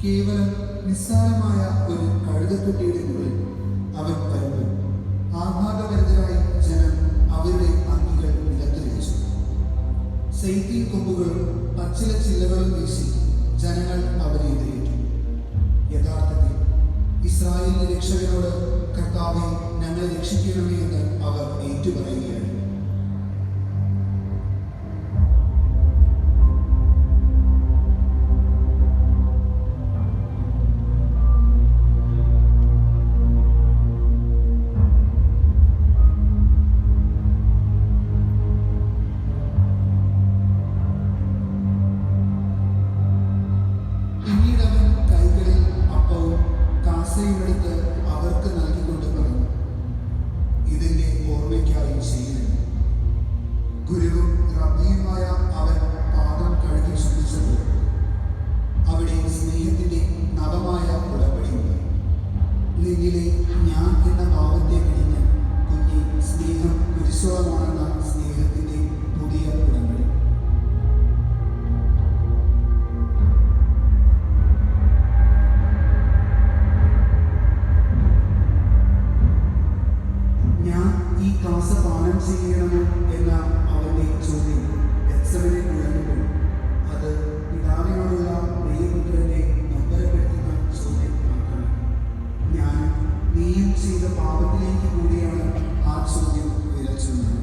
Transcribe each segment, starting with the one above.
കേവലം നിസ്സാരമായ ഒരു കഴുതക്കുട്ടിയുടെ മുകളിൽ അവൻ വരുമ്പോൾ ആഹ്ലാദഭരിതരായി ജനം അവരുടെ അങ്കികൾ നിലത്ത് വെച്ചു. സെയ്തീൻ കൊമ്പുകളും പച്ചില ചില്ലകളും വീശി ജനങ്ങൾ അവരെ എതിരേറ്റു. യഥാർത്ഥത്തിൽ ഇസ്രായേലിന്റെ രക്ഷകനോട് കർത്താവെ, ഞങ്ങളെ രക്ഷിക്കണമേ എന്ന് അവർ ഏറ്റുപറയുകയാണ്. എടുത്ത് അവർക്ക് നൽകിക്കൊണ്ട് പറഞ്ഞു, ഇതിന്റെ ഓർമ്മയ്ക്കായി ചെയ്യുന്നു. ഗുരുവും റബ്ബിയുമായ അവൻ പാദം കഴുകി ശുദ്ധിച്ചപ്പോൾ അവിടെ സ്നേഹത്തിന്റെ നവമായ ഉടമ്പടിയുണ്ട്. നിന്നിലെ ഞാൻ എന്ന ഭാവത്തെ കഴിഞ്ഞ് കുഞ്ഞി സ്നേഹം കുരിശോളമാണെന്ന സ്നേഹത്തിന്റെ പുതിയ ഉടമ്പടി. ഈ കാസ പാനം ചെയ്യണമോ എന്ന അവന്റെ ചോദ്യം ഗെത്സമനെ ഉയർന്നപ്പോൾ അത് പിതാവിനോടുള്ള പ്രിയപുത്രനെ നൊമ്പരപ്പെടുത്തുന്ന ചോദ്യം മാത്രമാണ്. ഞാൻ നീയും ചെയ്ത പാപത്തിലേക്ക് കൂടിയാണ് ആ ചോദ്യം വിരച്ചുന്നത്.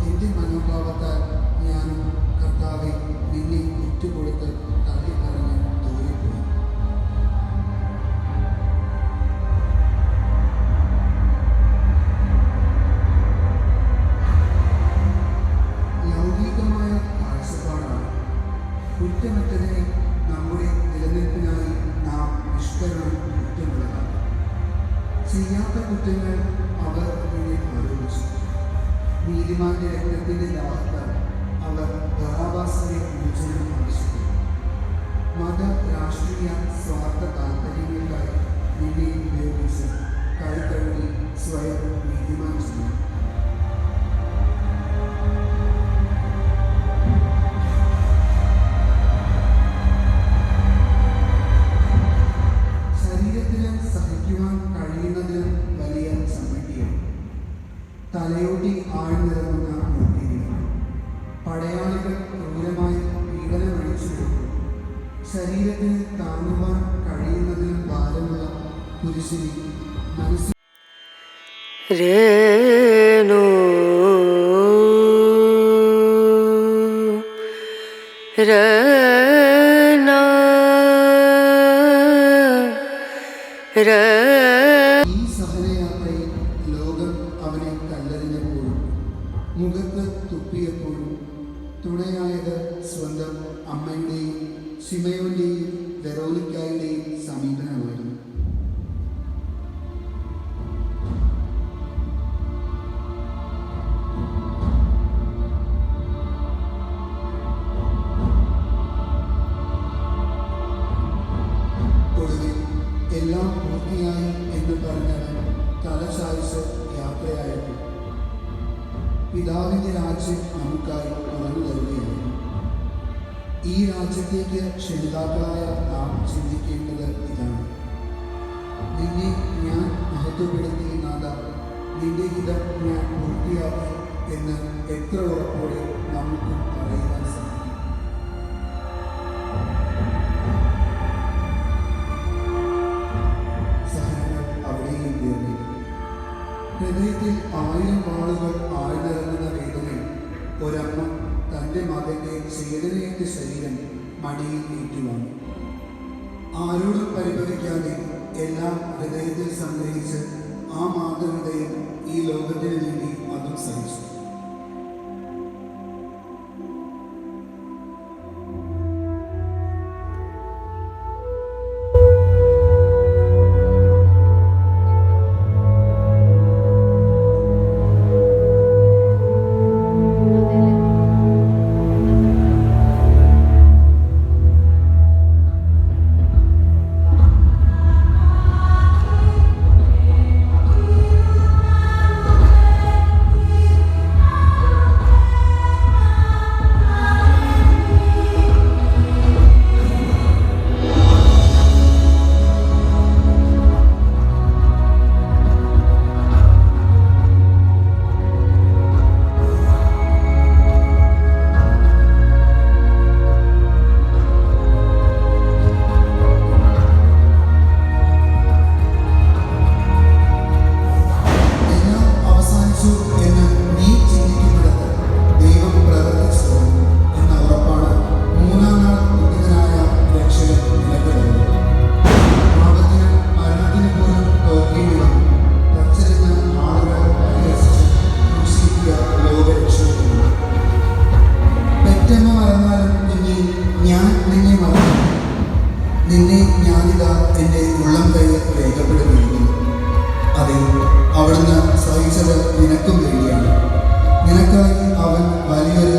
എന്റെ മനോഭാവത്താൽ ഞാനും കർത്താവെ നിന്നെ ഒറ്റുകൊടുത്ത് തള്ളിപ്പറഞ്ഞ് ദൂരെപ്പോയി. ലൗകികമായ കാഴ്ചപ്പാടാണ്. കുറ്റമറ്റതിനെ നമ്മുടെ നിലനിൽപ്പിനായി നാം നിഷ്കരണം കുറ്റമുള്ളതാണ്. ചെയ്യാത്ത കുറ്റങ്ങൾ അവർ നിന്നെ ആരോപിച്ചു. നീതിമാന്റെ രക്തത്തിന്റെ ദാഹത്താൽ അവർ ബറാബാസിന്റെ മോചനം ആവശ്യപ്പെട്ടു. മത രാഷ്ട്രീയ സ്വാർത്ഥ താല്പര്യങ്ങൾക്കായി നിന്നെ ഉപയോഗിച്ച് കൈകഴുകി സ്വയം നീതിമാൻ ചെയ്യും. ശരീരത്തിന് സഹിക്കുവാൻ കഴിയുന്നതിന് വലിയ സമൃദ്ധിയാണ്. തലയോട്ടി ആഴ്ന്നിറങ്ങുന്ന മുന്തിരികൾ. പടയാളികൾ ക്രൂരമായി പീഡനമഴിച്ചു കൊടുക്കും. ശരീരത്തിന് താങ്ങുവാൻ കഴിയുന്നതിനും ഭാരമുള്ള കുരിശിനെ മനസ്സിൽ ഈ സഹനയാത്രയിൽ ലോകം അവനെ കല്ലെറിഞ്ഞപ്പോഴും മുഖത്ത് തുപ്പിയപ്പോഴും തുണയായത് സ്വന്തം അമ്മയുടെയും ശിമയോന്റെയും വെറോനിക്കായുടെയും സമീപനമായിരുന്നു. ഒടുവിൽ എല്ലാം പൂർത്തിയായി എന്ന് പറഞ്ഞവൻ തലചായ്ച്ച് യാത്രയായപ്പോൾ പിതാവിന്റെ രാജ്യം നമുക്കായി തുറന്നു തരുകയാണ്. ഈ രാജ്യത്തേക്ക് ക്ഷണിതാക്കളായ നാം ചിന്തിക്കേണ്ടത് ഇതാണ്: നിന്നെ ഞാൻ മഹത്വപ്പെടുത്തി നാഥ, നിന്റെ ഹിതം ഞാൻ പൂർത്തിയാക്കി എന്ന് എത്ര ഉറപ്പോടെ നമുക്ക് പറയുവാൻ സാധിക്കും. സഹനങ്ങൾ അവിടെയും തീർന്നില്ല. ഹൃദയത്തിൽ 1000 വാളുകൾ ആഴ്ന്നിറങ്ങുന്ന വേദനയിൽ ഒരമ്മ തൻ്റെ മകൻ്റെ ചേതനയേറ്റ ശരീരം മടിയിൽ ഏറ്റുവാങ്ങി. ആരോടും പരിഭവിക്കാതെ എല്ലാം ഹൃദയത്തിൽ സംഗ്രഹിച്ച് ആ മാതൃഹൃദയം ഈ ലോകത്തിന് വേണ്ടി അതും സഹിച്ചു. നിന്നെ ഞാനിതാ എൻ്റെ ഉള്ളം കയ്യിൽ രേഖപ്പെടുത്തിയിരിക്കുന്നു. അതെ, അവിടുന്ന് സഹിച്ചത് നിനക്കും വേണ്ടിയാണ്. നിനക്കായി അവൻ വലിയൊരു